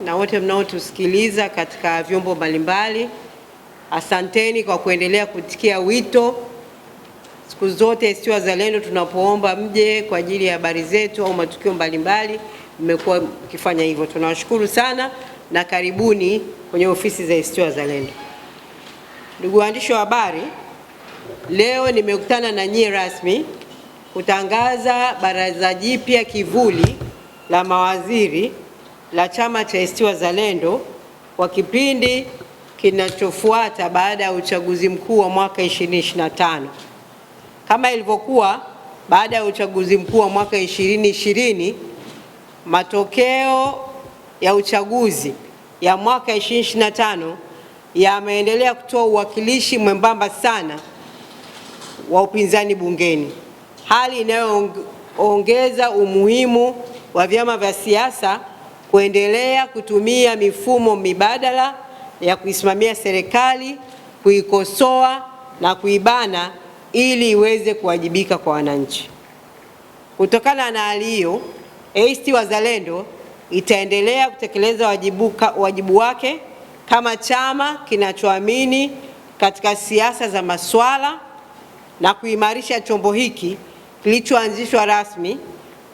na wote mnaotusikiliza katika vyombo mbalimbali, asanteni kwa kuendelea kutikia wito. Siku zote ACT Wazalendo tunapoomba mje kwa ajili ya habari zetu au matukio mbalimbali, mmekuwa mkifanya hivyo. Tunawashukuru sana na karibuni kwenye ofisi za ACT Wazalendo. Ndugu waandishi wa habari, leo nimekutana na nyie rasmi kutangaza baraza jipya kivuli la mawaziri la chama cha ACT Wazalendo kwa kipindi kinachofuata baada ya uchaguzi mkuu wa mwaka 2025. Kama ilivyokuwa baada ya uchaguzi mkuu wa mwaka 2020, matokeo ya uchaguzi ya mwaka 2025 yameendelea kutoa uwakilishi mwembamba sana wa upinzani bungeni, hali inayoongeza umuhimu wa vyama vya siasa kuendelea kutumia mifumo mibadala ya kuisimamia serikali, kuikosoa na kuibana ili iweze kuwajibika kwa wananchi. Kutokana na hali hiyo, ACT Wazalendo itaendelea kutekeleza wajibu wake kama chama kinachoamini katika siasa za masuala na kuimarisha chombo hiki kilichoanzishwa rasmi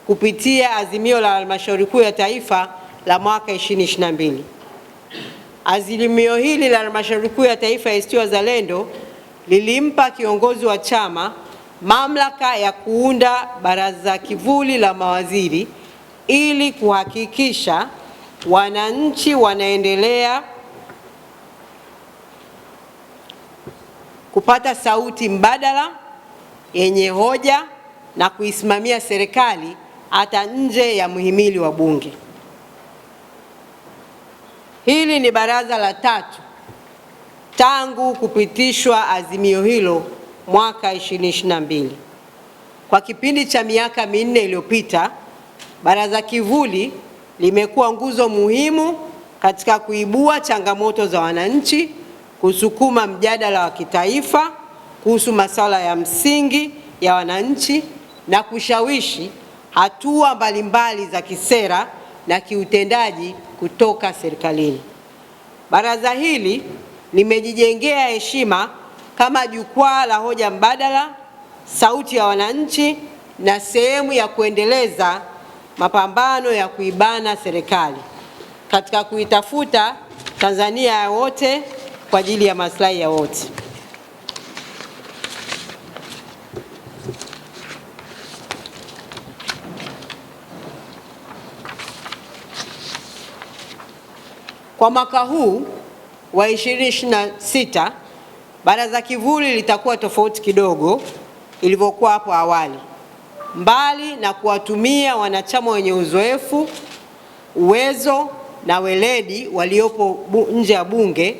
kupitia azimio la Halmashauri Kuu ya Taifa la mwaka 2022. Azimio hili la Halmashauri Kuu ya Taifa ya ACT Wazalendo lilimpa kiongozi wa chama mamlaka ya kuunda baraza kivuli la mawaziri ili kuhakikisha wananchi wanaendelea kupata sauti mbadala yenye hoja na kuisimamia serikali hata nje ya muhimili wa Bunge. Hili ni baraza la 3 tangu kupitishwa azimio hilo mwaka 2022. Kwa kipindi cha miaka 4 iliyopita, baraza kivuli limekuwa nguzo muhimu katika kuibua changamoto za wananchi, kusukuma mjadala wa kitaifa kuhusu masuala ya msingi ya wananchi na kushawishi hatua mbalimbali za kisera na kiutendaji kutoka serikalini. Baraza hili limejijengea heshima kama jukwaa la hoja mbadala, sauti ya wananchi na sehemu ya kuendeleza mapambano ya kuibana serikali katika kuitafuta Tanzania ya wote kwa ajili ya maslahi ya wote. Kwa mwaka huu wa 2026, baraza kivuli litakuwa tofauti kidogo ilivyokuwa hapo awali. Mbali na kuwatumia wanachama wenye uzoefu, uwezo na weledi waliopo nje ya Bunge,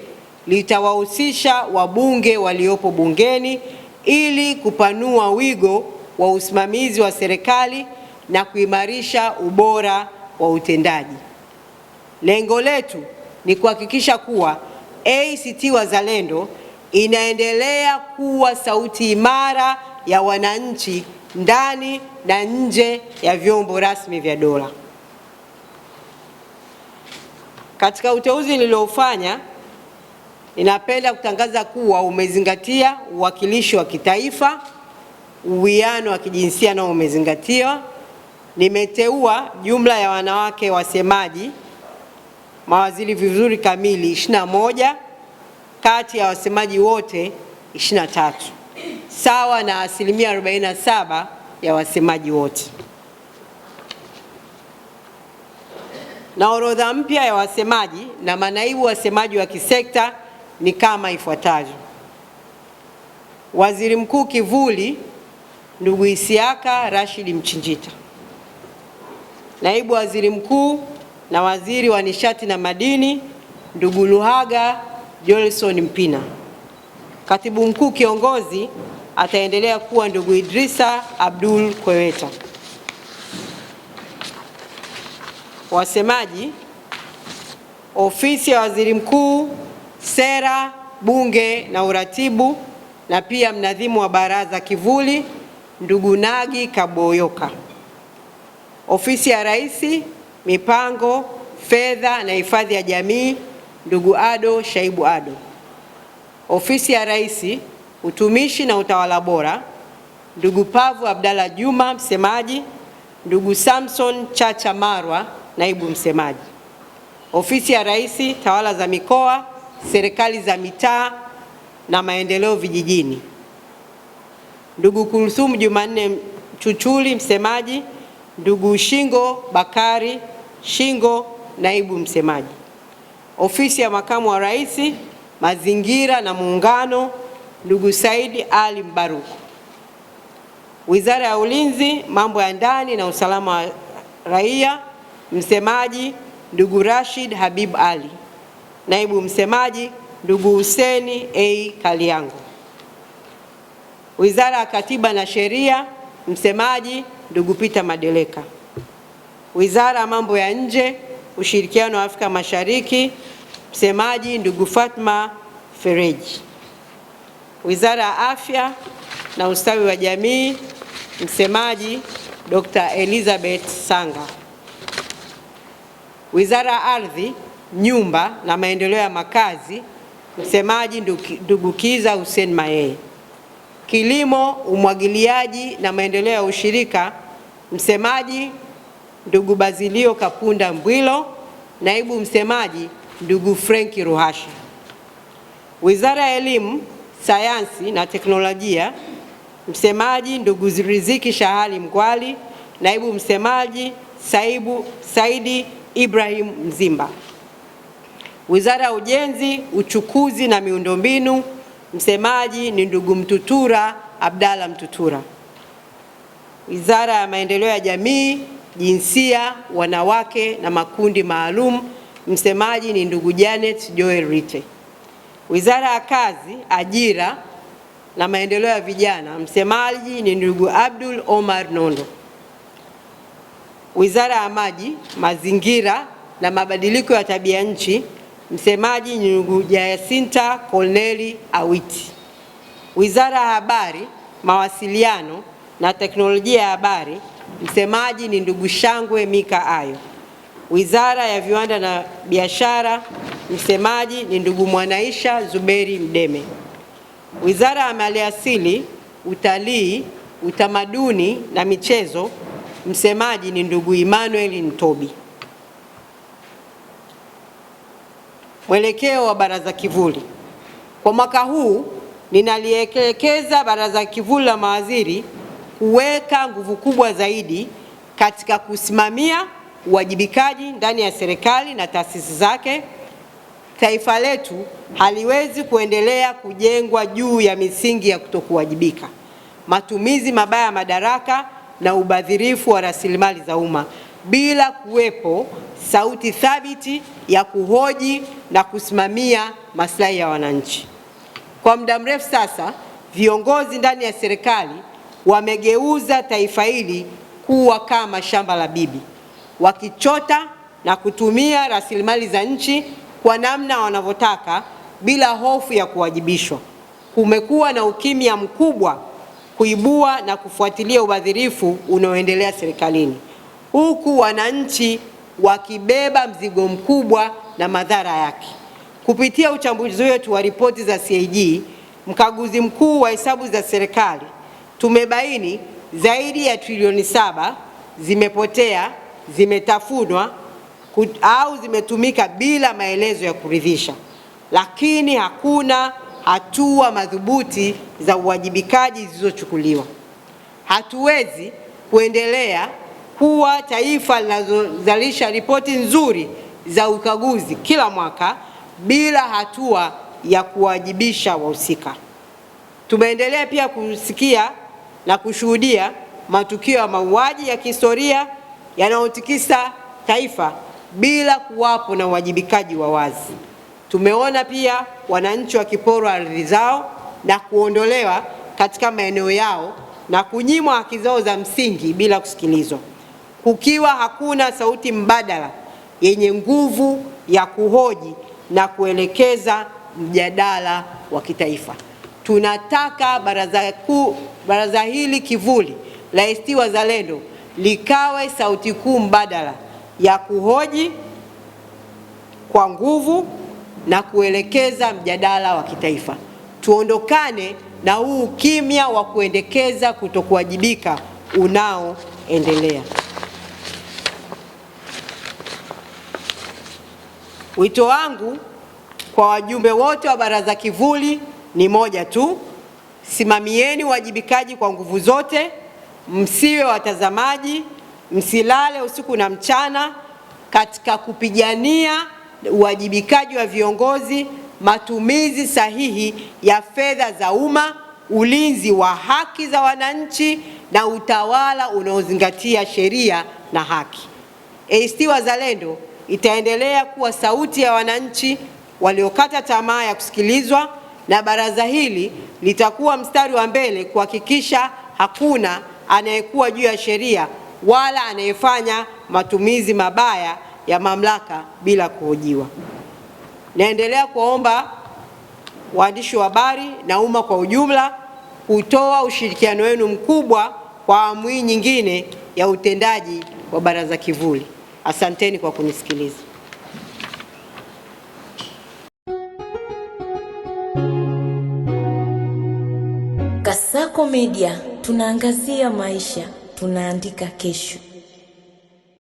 litawahusisha wabunge waliopo bungeni ili kupanua wigo wa usimamizi wa serikali na kuimarisha ubora wa utendaji. Lengo letu ni kuhakikisha kuwa ACT Wazalendo inaendelea kuwa sauti imara ya wananchi ndani na nje ya vyombo rasmi vya dola. Katika uteuzi niliofanya, ninapenda kutangaza kuwa umezingatia uwakilishi wa kitaifa, uwiano wa kijinsia na umezingatiwa. Nimeteua jumla ya wanawake wasemaji mawaziri vizuri kamili 21 kati ya wasemaji wote 23, sawa na asilimia 47 ya wasemaji wote. Na orodha mpya ya wasemaji na manaibu wasemaji wa kisekta ni kama ifuatavyo: Waziri Mkuu kivuli ndugu Isiaka Rashid Mchinjita, Naibu Waziri Mkuu na Waziri wa Nishati na Madini ndugu Luhaga Jolson Mpina. Katibu Mkuu kiongozi ataendelea kuwa ndugu Idrisa Abdul Kweweta. Wasemaji: Ofisi ya Waziri Mkuu, Sera, Bunge na Uratibu, na pia mnadhimu wa baraza kivuli ndugu Nagi Kaboyoka. Ofisi ya Rais, Mipango Fedha na Hifadhi ya Jamii, ndugu Ado Shaibu Ado. Ofisi ya Rais, Utumishi na Utawala Bora, ndugu Pavu Abdalla Juma, msemaji, ndugu Samson Chacha Marwa, naibu msemaji. Ofisi ya Rais, Tawala za Mikoa, Serikali za Mitaa na Maendeleo Vijijini, ndugu Kulthum Jumanne Chuchuli, msemaji, ndugu Shingo Bakari Shingo, naibu msemaji. Ofisi ya Makamu wa Rais, Mazingira na Muungano, ndugu Saidi Ali Mbaruku. Wizara ya Ulinzi, Mambo ya Ndani na Usalama wa Raia, msemaji ndugu Rashid Habib Ali, naibu msemaji ndugu Huseni A. Kaliango. Wizara ya Katiba na Sheria, msemaji ndugu Peter Madeleka. Wizara ya Mambo ya Nje, Ushirikiano wa Afrika Mashariki, msemaji ndugu Fatma Fereji. Wizara ya Afya na Ustawi wa Jamii, msemaji Dr. Elizabeth Sanga. Wizara ya Ardhi, Nyumba na Maendeleo ya Makazi, msemaji ndugu Kiza Hussein Mayeye. Kilimo, Umwagiliaji na Maendeleo ya Ushirika, msemaji ndugu Bazilio Kapunda Mbwilo, naibu msemaji ndugu Frank Ruhashi. Wizara ya Elimu, Sayansi na Teknolojia, msemaji ndugu Riziki Shahali Mgwali, naibu msemaji Saidi Ibrahim Mzimba. Wizara ya Ujenzi, Uchukuzi na Miundombinu, msemaji ni ndugu Mtutura Abdalla Mtutura. Wizara ya Maendeleo ya Jamii, Jinsia, Wanawake na Makundi Maalum, msemaji ni ndugu Janet Joel Rite. Wizara ya Kazi, Ajira na Maendeleo ya Vijana, msemaji ni ndugu Abdul Omar Nondo. Wizara ya Maji, Mazingira na Mabadiliko ya Tabia Nchi, msemaji ni ndugu Jacinta Corneli Awiti. Wizara ya Habari, Mawasiliano na Teknolojia ya Habari, msemaji ni ndugu Shangwe Mika Ayo. Wizara ya Viwanda na Biashara, msemaji ni ndugu Mwanaisha Zuberi Mdeme. Wizara ya Maliasili, Utalii, Utamaduni na Michezo, msemaji ni ndugu Emmanuel Ntobi. Mwelekeo wa Baraza Kivuli. Kwa mwaka huu ninalielekeza Baraza Kivuli la Mawaziri kuweka nguvu kubwa zaidi katika kusimamia uwajibikaji ndani ya serikali na taasisi zake. Taifa letu haliwezi kuendelea kujengwa juu ya misingi ya kutokuwajibika, matumizi mabaya ya madaraka na ubadhirifu wa rasilimali za umma bila kuwepo sauti thabiti ya kuhoji na kusimamia maslahi ya wananchi. Kwa muda mrefu sasa, viongozi ndani ya serikali wamegeuza taifa hili kuwa kama shamba la bibi, wakichota na kutumia rasilimali za nchi kwa namna wanavyotaka bila hofu ya kuwajibishwa. Kumekuwa na ukimya mkubwa kuibua na kufuatilia ubadhirifu unaoendelea serikalini, huku wananchi wakibeba mzigo mkubwa na madhara yake. Kupitia uchambuzi wetu wa ripoti za CAG, mkaguzi mkuu wa hesabu za serikali, tumebaini zaidi ya trilioni 7 zimepotea, zimetafunwa au zimetumika bila maelezo ya kuridhisha, lakini hakuna hatua madhubuti za uwajibikaji zilizochukuliwa. Hatuwezi kuendelea kuwa taifa linalozalisha ripoti nzuri za ukaguzi kila mwaka bila hatua ya kuwajibisha wahusika. Tumeendelea pia kusikia na kushuhudia matukio ya mauaji ya kihistoria yanayotikisa taifa bila kuwapo na uwajibikaji wa wazi. Tumeona pia wananchi wakiporwa ardhi zao na kuondolewa katika maeneo yao na kunyimwa haki zao za msingi bila kusikilizwa, kukiwa hakuna sauti mbadala yenye nguvu ya kuhoji na kuelekeza mjadala wa kitaifa. Tunataka baraza hili kivuli la ACT Wazalendo likawe sauti kuu mbadala ya kuhoji, kwa nguvu na kuelekeza mjadala wa kitaifa. Tuondokane na huu ukimya wa kuendekeza kutokuwajibika unaoendelea. Wito wangu kwa wajumbe wote wa baraza kivuli ni moja tu: simamieni uwajibikaji kwa nguvu zote, msiwe watazamaji, msilale usiku na mchana katika kupigania uwajibikaji wa viongozi, matumizi sahihi ya fedha za umma, ulinzi wa haki za wananchi na utawala unaozingatia sheria na haki. ACT Wazalendo itaendelea kuwa sauti ya wananchi waliokata tamaa ya kusikilizwa, na baraza hili litakuwa mstari wa mbele kuhakikisha hakuna anayekuwa juu ya sheria wala anayefanya matumizi mabaya ya mamlaka bila kuhojiwa. Naendelea kuomba waandishi wa habari na umma kwa ujumla kutoa ushirikiano wenu mkubwa kwa awamu hii nyingine ya utendaji wa baraza kivuli. Asanteni kwa kunisikiliza. Kasako Media, tunaangazia maisha, tunaandika kesho.